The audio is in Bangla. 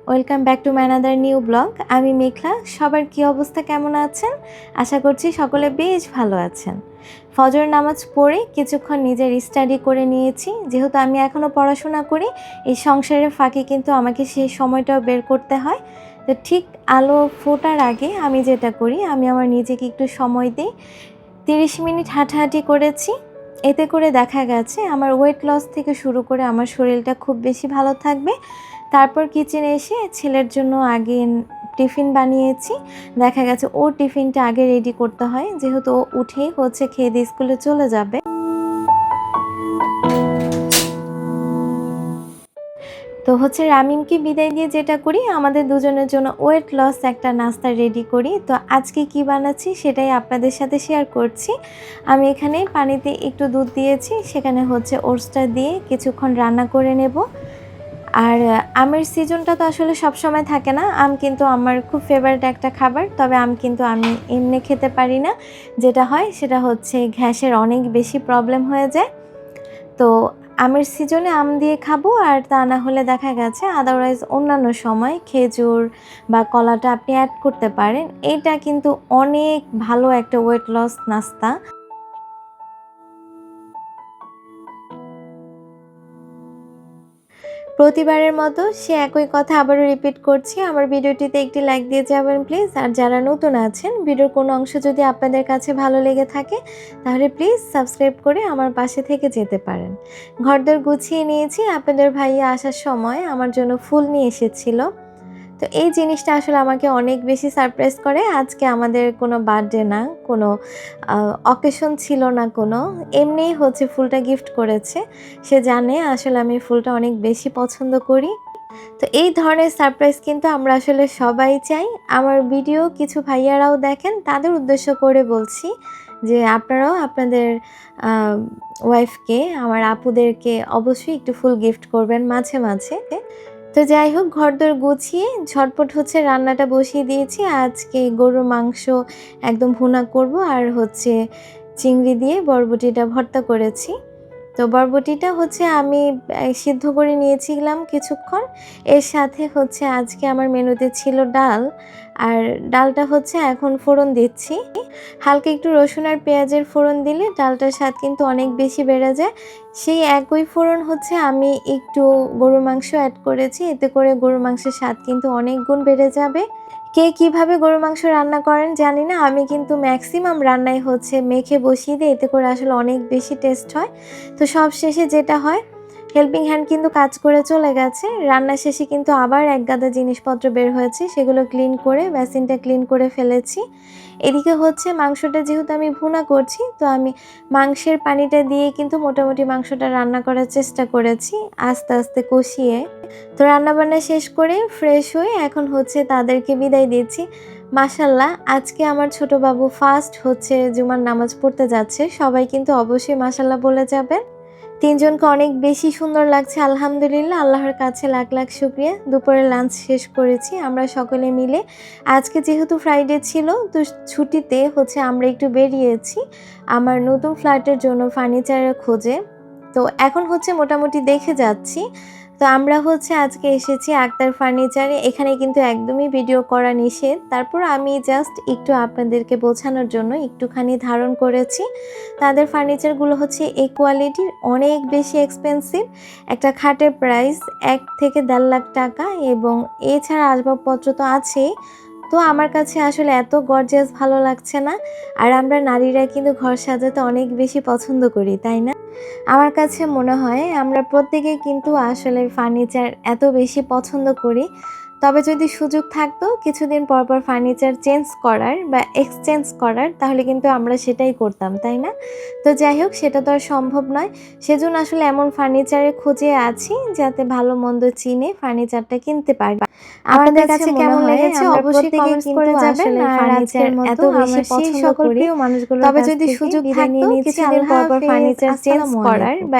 Welcome back to my another new blog. আমি মেঘলা। সবার কী অবস্থা, কেমন আছেন? আশা করছি সকলে বেশ ভালো আছেন। ফজর নামাজ পড়ে কিছুক্ষণ নিজের স্টাডি করে নিয়েছি। যেহেতু আমি এখনও পড়াশোনা করি, এই সংসারের ফাঁকে কিন্তু আমাকে সেই সময়টাও বের করতে হয়। তো ঠিক আলো ফোটার আগে আমি যেটা করি, আমি আমার নিজেকে একটু সময় দিই। 30 মিনিট হাঁটাহাঁটি করেছি। এতে করে দেখা গেছে আমার ওয়েট লস থেকে শুরু করে আমার শরীরটা খুব বেশি ভালো থাকবে। তারপর কিচেনে এসে ছেলের জন্য আগে টিফিন বানিয়েছি। দেখা গেছে ওর টিফিনটা আগে রেডি করতে হয়, যেহেতু ও উঠেই খেয়ে দিয়ে স্কুলে চলে যাবে। তো রামিমকে বিদায় দিয়ে যেটা করি, আমাদের দুজনের জন্য ওয়েট লস একটা নাস্তা রেডি করি। তো আজকে কি বানাচ্ছি সেটাই আপনাদের সাথে শেয়ার করছি। আমি এখানে পানিতে একটু দুধ দিয়েছি, সেখানে ওটসটা দিয়ে কিছুক্ষণ রান্না করে নেব। আর আমের সিজনটা তো আসলে সবসময় থাকে না। আম কিন্তু আমার খুব ফেভারিট একটা খাবার, তবে আম কিন্তু আমি এমনি খেতে পারি না। যেটা হয় সেটা গ্যাসের অনেক বেশি প্রবলেম হয়ে যায়। তো আমের সিজনে আম দিয়ে খাবো, আর তা না হলে দেখা গেছে আদারওয়াইজ অন্যান্য সময় খেজুর বা কলাটা আপনি অ্যাড করতে পারেন। এইটা কিন্তু অনেক ভালো একটা ওয়েট লস নাস্তা। প্রতিবারের মতো সে একই কথা আবারও রিপিট করছি। আমার ভিডিওটিতে একটি লাইক দিয়ে যাবেন প্লিজ। আর যারা নতুন আছেন, ভিডিওর কোনো অংশ যদি আপনাদের কাছে ভালো লেগে থাকে তাহলে প্লিজ সাবস্ক্রাইব করে আমার পাশে থেকে যেতে পারেন। ঘরদোর গুছিয়ে নিয়েছি। আপনাদের ভাইয়া আসার সময় আমার জন্য ফুল নিয়ে এসেছিল। তো এই জিনিসটা আসলে আমাকে অনেক বেশি সারপ্রাইজ করে। আজকে আমাদের কোনো বার্থডে না, কোনো অকেশন ছিল না কোনো, এমনিই ফুলটা গিফট করেছে। সে জানে আসলে আমি ফুলটা অনেক বেশি পছন্দ করি। তো এই ধরনের সারপ্রাইজ কিন্তু আমরা আসলে সবাই চাই। আমার ভিডিও কিছু ভাইয়ারাও দেখেন, তাদের উদ্দেশ্য করে বলছি যে আপনারাও আপনাদের ওয়াইফকে, আমার আপুদেরকে অবশ্যই একটু ফুল গিফট করবেন মাঝে মাঝে। তো যাই হোক, ঘরদোর গুছিয়ে ঝটপট রান্নাটা বসিয়ে দিয়েছি। আজকে গরুর মাংস একদম ভুনা করব, আর চিংড়ি দিয়ে বরবটিটা ভর্তা করেছি। তো বরবটিটা আমি সিদ্ধ করে নিয়েছিলাম কিছুক্ষণ। এর সাথে আজকে আমার মেনুতে ছিল ডাল, আর ডালটা এখন ফোড়ন দিচ্ছি। হালকা একটু রসুন আর পেঁয়াজের ফোড়ন দিলে ডালটার স্বাদ কিন্তু অনেক বেশি বেড়ে যায়। সেই একই ফোড়ন আমি একটু গরুর মাংস অ্যাড করেছি, এতে করে গরুর মাংসের স্বাদ কিন্তু অনেক গুণ বেড়ে যাবে। কে কীভাবে গরুর মাংস রান্না করেন জানি না, আমি কিন্তু ম্যাক্সিমাম রান্নায় মেখে বসিয়ে দিই, এতে করে আসলে অনেক বেশি টেস্ট হয়। তো সব শেষে যেটা হয়, হেল্পিং হ্যান্ড কিন্তু কাজ করে চলে গেছে। রান্না শেষে কিন্তু আবার এক গাদা জিনিসপত্র বের হয়েছে, সেগুলো ক্লিন করে বেসিনটা ক্লিন করে ফেলেছি। এদিকে মাংসটা যেহেতু আমি ভুনা করছি, তো আমি মাংসের পানিটা দিয়ে কিন্তু মোটামুটি মাংসটা রান্না করার চেষ্টা করেছি আস্তে আস্তে কষিয়ে। তো রান্নাবান্না শেষ করে ফ্রেশ হয়ে এখন তাদেরকে বিদায় দিচ্ছি। মাশাল্লাহ, আজকে আমার ছোট বাবু ফার্স্ট জুমার নামাজ পড়তে যাচ্ছে। সবাই কিন্তু অবশ্যই মাশাল্লাহ বলে যাবেন। তিনজনকে অনেক বেশি সুন্দর লাগছে আলহামদুলিল্লাহ, আল্লাহর কাছে লাখ লাখ শুকরিয়া। দুপুরে লাঞ্চ শেষ করেছি আমরা সকলে মিলে। আজকে যেহেতু ফ্রাইডে ছিল, তো ছুটিতে আমরা একটু বেরিয়েছি আমার নতুন ফ্ল্যাটের জন্য ফার্নিচারের খোঁজে। তো এখন মোটামুটি দেখে যাচ্ছি। তো আমরা আজকে এসেছি আক্তার ফার্নিচারে। এখানে কিন্তু একদমই ভিডিও করা নিষেধ, তারপর আমি জাস্ট একটু আপনাদেরকে বোঝানোর জন্য একটুখানি ধারণ করেছি। তাদের ফার্নিচারগুলো এই কোয়ালিটির, অনেক বেশি এক্সপেন্সিভ। একটা খাটের প্রাইস 1 থেকে 1.5 লাখ টাকা, এবং এছাড়া আসবাবপত্র তো আছেই। তো আমার কাছে আসলে এত গর্জিয়াস ভালো লাগছে না। আর আমরা নারীরা কিন্তু ঘর সাজাতে অনেক বেশি পছন্দ করি, তাই না? আমার কাছে মনে হয় আমরা প্রত্যেকেই কিন্তু আসলে ফার্নিচার এত বেশি পছন্দ করি। তবে যদি সুযোগ থাকতো কিছুদিন পর পর ফার্নিচার চেঞ্জ করার বা এক্সচেঞ্জ করার, তাহলে কিন্তু আমরা সেটাই করতাম, তাই না? তো যাই হোক, সেটা তো আর সম্ভব নয়। সেজন্য আসলে এমন ফার্নিচারের খোঁজে আছি যাতে ভালো মন্দ চিনে ফার্নিচারটা কিনতে পারি। আপনাদের কাছে কেমন লেগেছে অবশ্যই কমেন্টস করে যাবেন। আর আজকের মতো এত বেশি পছন্দ করি, তবে যদি সুযোগ থাকতো কিছুদিন পর পর ফার্নিচার চেঞ্জ করার বা